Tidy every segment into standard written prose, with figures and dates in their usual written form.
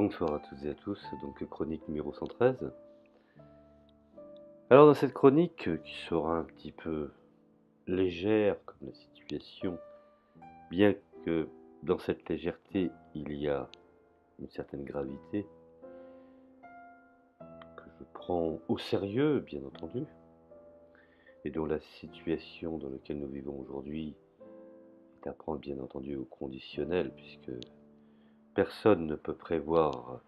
Bonsoir à toutes et à tous, donc chronique numéro 113. Alors dans cette chronique, qui sera un petit peu légère comme la situation, bien que dans cette légèreté il y a une certaine gravité, que je prends au sérieux bien entendu, et dont la situation dans laquelle nous vivons aujourd'hui est à prendre bien entendu au conditionnel, puisque personne ne peut prévoir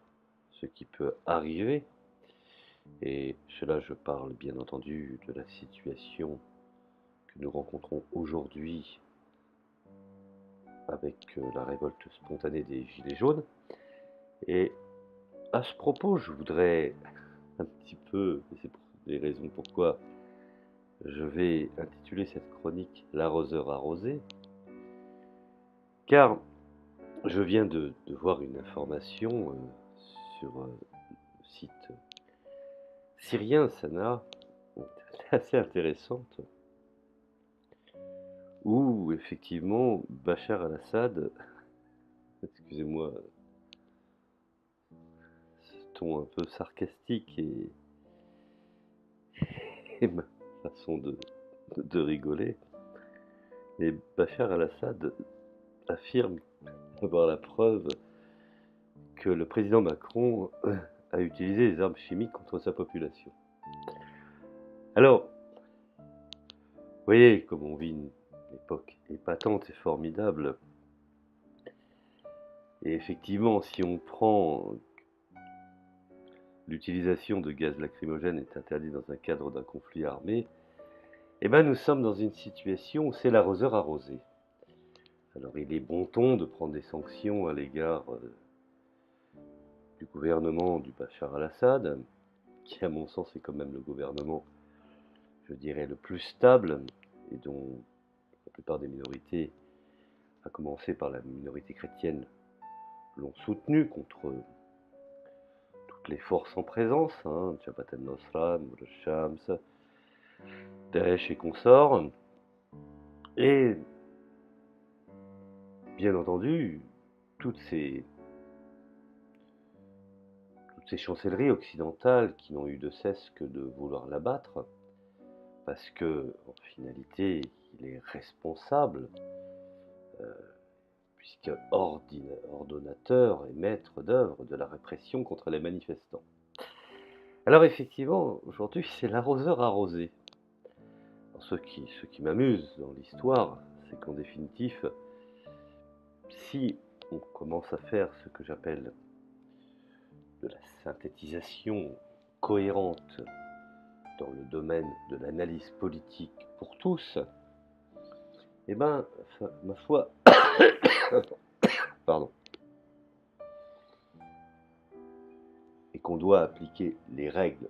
ce qui peut arriver. Et cela, je parle bien entendu de la situation que nous rencontrons aujourd'hui avec la révolte spontanée des Gilets jaunes. Et à ce propos, je voudrais un petit peu, et c'est pour les raisons pourquoi je vais intituler cette chronique L'arroseur arrosé, car je viens de voir une information sur le site syrien Sana, assez intéressante, où effectivement Bachar al-Assad, excusez-moi ce ton un peu sarcastique et ma façon de rigoler, et Bachar al-Assad affirme avoir la preuve que le président Macron a utilisé des armes chimiques contre sa population. Alors, vous voyez comme on vit une époque épatante et formidable. Et effectivement, si on prend l'utilisation de gaz lacrymogène est interdite dans un cadre d'un conflit armé, eh ben nous sommes dans une situation où c'est l'arroseur arrosé. Alors il est bon ton de prendre des sanctions à l'égard du gouvernement du Bachar al-Assad, qui à mon sens est quand même le gouvernement, je dirais, le plus stable, et dont la plupart des minorités, à commencer par la minorité chrétienne, l'ont soutenu contre toutes les forces en présence, Jabhat al-Nusra, al-Shams, Daesh et consorts. Et bien entendu, toutes ces chancelleries occidentales qui n'ont eu de cesse que de vouloir l'abattre, parce que en finalité il est responsable, puisque ordonnateur et maître d'œuvre de la répression contre les manifestants. Alors effectivement, aujourd'hui c'est l'arroseur arrosé. Alors, ce qui m'amuse dans l'histoire, c'est qu'en définitive, si on commence à faire ce que j'appelle de la synthétisation cohérente dans le domaine de l'analyse politique pour tous, eh ben, ma foi, pardon, et qu'on doit appliquer les règles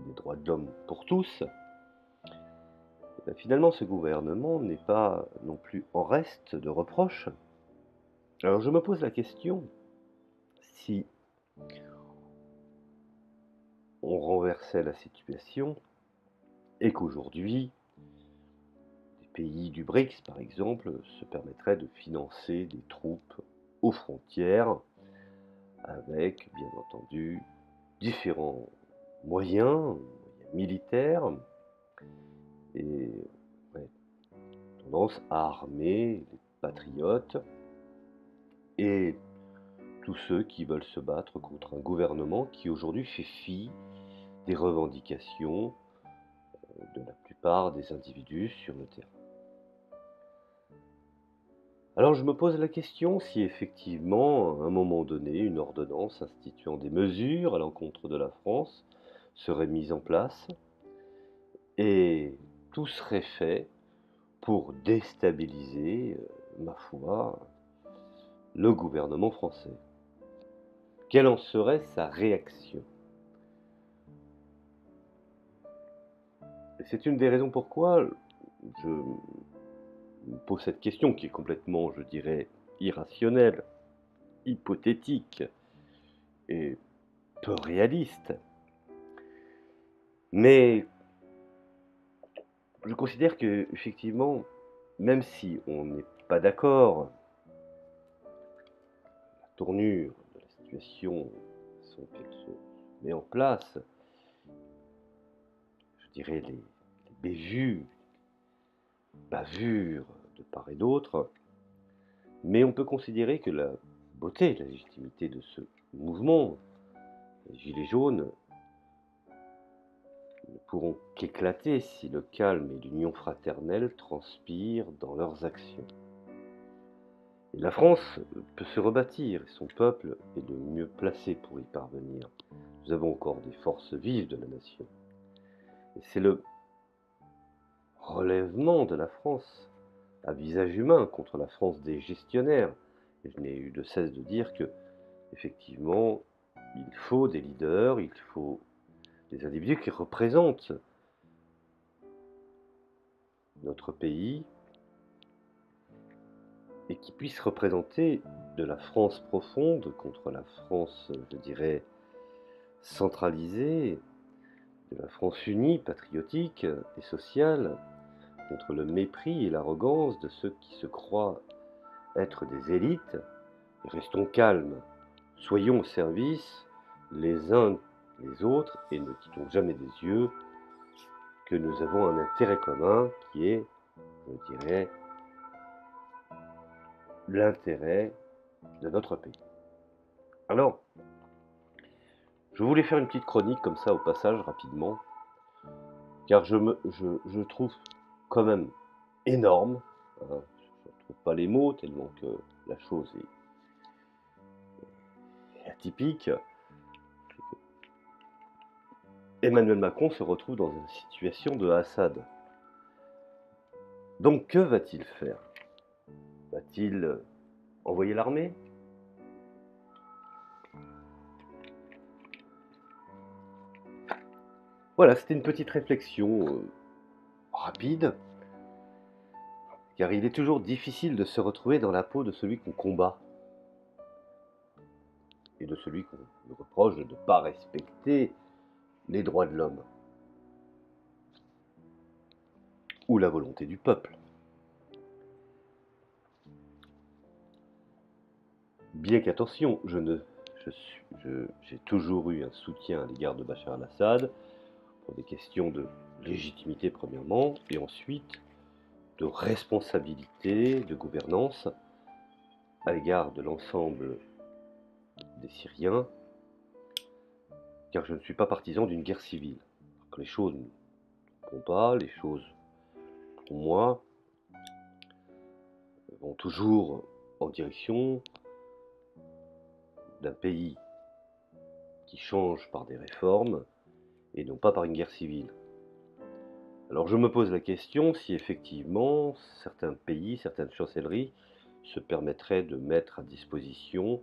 des droits de l'homme pour tous, eh ben, finalement ce gouvernement n'est pas non plus en reste de reproches. Alors je me pose la question, si on renversait la situation et qu'aujourd'hui, des pays du BRICS par exemple se permettraient de financer des troupes aux frontières avec bien entendu différents moyens militaires et ouais, tendance à armer les patriotes et tous ceux qui veulent se battre contre un gouvernement qui aujourd'hui fait fi des revendications de la plupart des individus sur le terrain. Alors je me pose la question si effectivement, à un moment donné, une ordonnance instituant des mesures à l'encontre de la France serait mise en place et tout serait fait pour déstabiliser, ma foi, le gouvernement français. Quelle en serait sa réaction? Et c'est une des raisons pourquoi je me pose cette question qui est complètement, je dirais, irrationnelle, hypothétique et peu réaliste. Mais je considère que effectivement, même si on n'est pas d'accord, la tournure de la situation qu'elle se met en place, je dirais les bévues, bavures de part et d'autre, mais on peut considérer que la beauté, la légitimité de ce mouvement, les Gilets jaunes, ne pourront qu'éclater si le calme et l'union fraternelle transpirent dans leurs actions. Et la France peut se rebâtir, et son peuple est le mieux placé pour y parvenir. Nous avons encore des forces vives de la nation. Et c'est le relèvement de la France à visage humain contre la France des gestionnaires. Et je n'ai eu de cesse de dire que, effectivement, il faut des leaders, il faut des individus qui représentent notre pays et qui puissent représenter de la France profonde contre la France, je dirais, centralisée, de la France unie, patriotique et sociale, contre le mépris et l'arrogance de ceux qui se croient être des élites. Et restons calmes, soyons au service les uns les autres et ne quittons jamais des yeux que nous avons un intérêt commun qui est, je dirais, l'intérêt de notre pays. Alors, je voulais faire une petite chronique comme ça au passage rapidement, car je trouve quand même énorme, hein, je ne trouve pas les mots tellement que la chose est atypique. Emmanuel Macron se retrouve dans une situation de Assad. Donc que va-t-il faire? Va-t-il envoyer l'armée? Voilà, c'était une petite réflexion rapide, car il est toujours difficile de se retrouver dans la peau de celui qu'on combat, et de celui qu'on nous reproche de ne pas respecter les droits de l'homme, ou la volonté du peuple. Bien qu'attention, j'ai toujours eu un soutien à l'égard de Bachar al-Assad, pour des questions de légitimité premièrement, et ensuite de responsabilité, de gouvernance à l'égard de l'ensemble des Syriens, car je ne suis pas partisan d'une guerre civile. Les choses ne vont pas, les choses, pour moi, vont toujours en direction d'un pays qui change par des réformes et non pas par une guerre civile. Alors je me pose la question si effectivement certains pays, certaines chancelleries se permettraient de mettre à disposition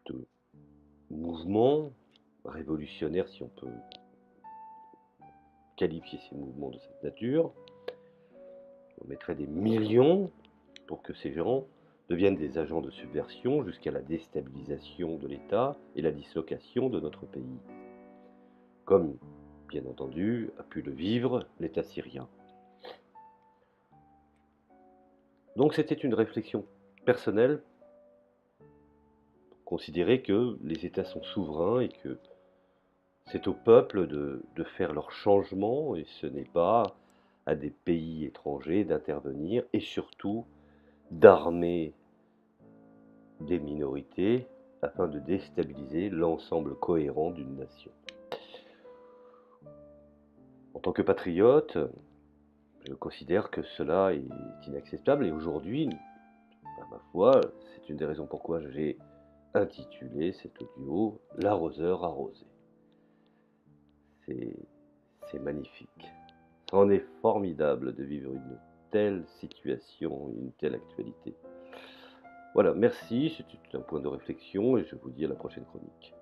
de mouvements révolutionnaires, si on peut qualifier ces mouvements de cette nature. On mettrait des millions pour que ces gens deviennent des agents de subversion jusqu'à la déstabilisation de l'État et la dislocation de notre pays. Comme, bien entendu, a pu le vivre l'État syrien. Donc c'était une réflexion personnelle pour considérer que les États sont souverains et que c'est au peuple de faire leur changement et ce n'est pas à des pays étrangers d'intervenir et surtout d'armer des minorités afin de déstabiliser l'ensemble cohérent d'une nation. En tant que patriote, je considère que cela est inacceptable et aujourd'hui, à ma foi, c'est une des raisons pourquoi j'ai intitulé cet audio « L'arroseur arrosé ». C'est magnifique. C'en est formidable de vivre une telle situation, une telle actualité. Voilà, merci, c'était un point de réflexion et je vous dis à la prochaine chronique.